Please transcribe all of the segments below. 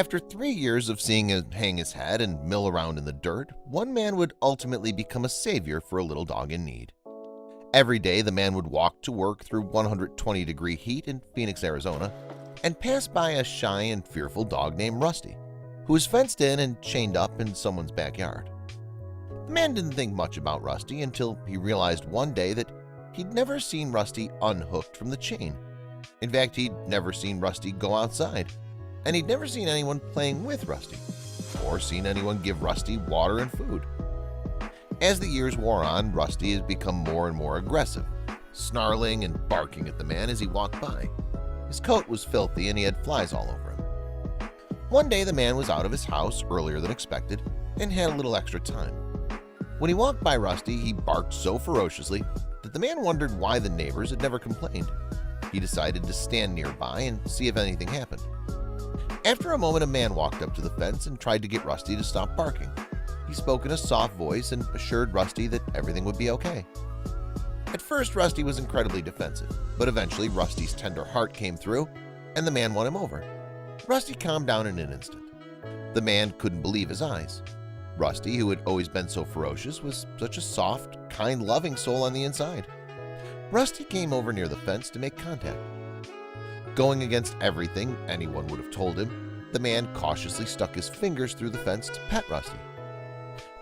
After 3 years of seeing him hang his head and mill around in the dirt, one man would ultimately become a savior for a little dog in need. Every day, the man would walk to work through 120-degree heat in Phoenix, Arizona, and pass by a shy and fearful dog named Rusty, who was fenced in and chained up in someone's backyard. The man didn't think much about Rusty until he realized one day that he'd never seen Rusty unhooked from the chain. In fact, he'd never seen Rusty go outside, and he'd never seen anyone playing with Rusty, or seen anyone give Rusty water and food. As the years wore on, Rusty had become more and more aggressive, snarling and barking at the man as he walked by. His coat was filthy and he had flies all over him. One day the man was out of his house earlier than expected and had a little extra time. When he walked by Rusty, he barked so ferociously that the man wondered why the neighbors had never complained. He decided to stand nearby and see if anything happened. After a moment, a man walked up to the fence and tried to get Rusty to stop barking. He spoke in a soft voice and assured Rusty that everything would be okay. At first, Rusty was incredibly defensive, but eventually Rusty's tender heart came through and the man won him over. Rusty calmed down in an instant. The man couldn't believe his eyes. Rusty, who had always been so ferocious, was such a soft, kind, loving soul on the inside. Rusty came over near the fence to make contact. Going against everything anyone would have told him, the man cautiously stuck his fingers through the fence to pet Rusty.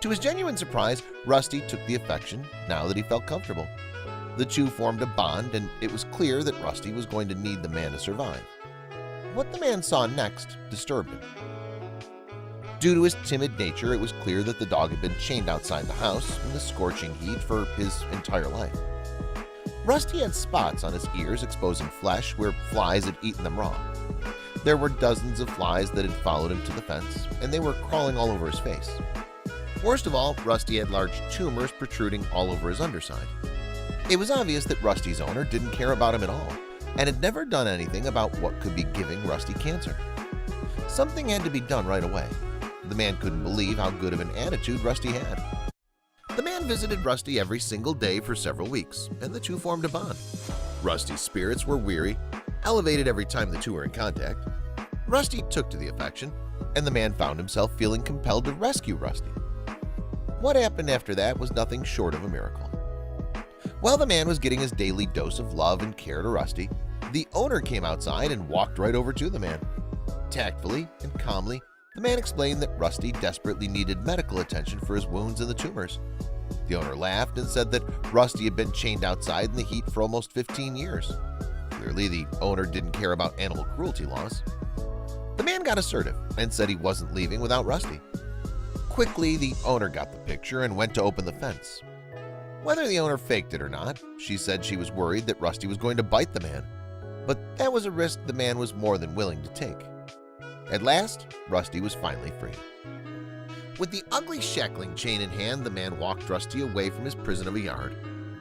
To his genuine surprise, Rusty took the affection now that he felt comfortable. The two formed a bond, and it was clear that Rusty was going to need the man to survive. What the man saw next disturbed him. Due to his timid nature, it was clear that the dog had been chained outside the house in the scorching heat for his entire life. Rusty had spots on his ears exposing flesh where flies had eaten them raw. There were dozens of flies that had followed him to the fence, and they were crawling all over his face. Worst of all, Rusty had large tumors protruding all over his underside. It was obvious that Rusty's owner didn't care about him at all and had never done anything about what could be giving Rusty cancer. Something had to be done right away. The man couldn't believe how good of an attitude Rusty had. The man visited Rusty every single day for several weeks, and the two formed a bond. Rusty's spirits were weary, elevated every time the two were in contact. Rusty took to the affection, and the man found himself feeling compelled to rescue Rusty. What happened after that was nothing short of a miracle. While the man was getting his daily dose of love and care to Rusty, the owner came outside and walked right over to the man. Tactfully and calmly, the man explained that Rusty desperately needed medical attention for his wounds and the tumors. The owner laughed and said that Rusty had been chained outside in the heat for almost 15 years. Clearly, the owner didn't care about animal cruelty laws. The man got assertive and said he wasn't leaving without Rusty. Quickly, the owner got the picture and went to open the fence. Whether the owner faked it or not, she said she was worried that Rusty was going to bite the man, but that was a risk the man was more than willing to take. At last, Rusty was finally free. With the ugly shackling chain in hand, the man walked Rusty away from his prison of a yard,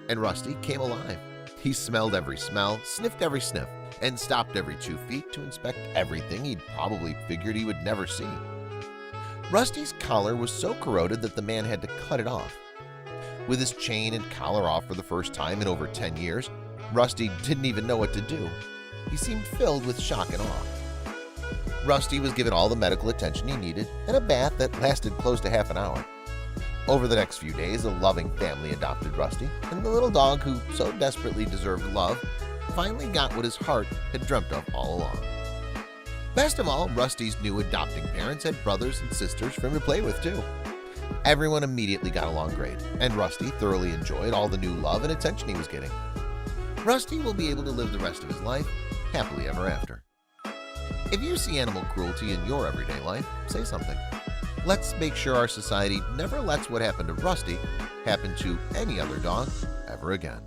and Rusty came alive. He smelled every smell, sniffed every sniff, and stopped every 2 feet to inspect everything he'd probably figured he would never see. Rusty's collar was so corroded that the man had to cut it off. With his chain and collar off for the first time in over 10 years, Rusty didn't even know what to do. He seemed filled with shock and awe. Rusty was given all the medical attention he needed and a bath that lasted close to half an hour. Over the next few days, a loving family adopted Rusty, and the little dog who so desperately deserved love finally got what his heart had dreamt of all along. Best of all, Rusty's new adopting parents had brothers and sisters for him to play with too. Everyone immediately got along great, and Rusty thoroughly enjoyed all the new love and attention he was getting. Rusty will be able to live the rest of his life happily ever after. If you see animal cruelty in your everyday life, say something. Let's make sure our society never lets what happened to Rusty happen to any other dog ever again.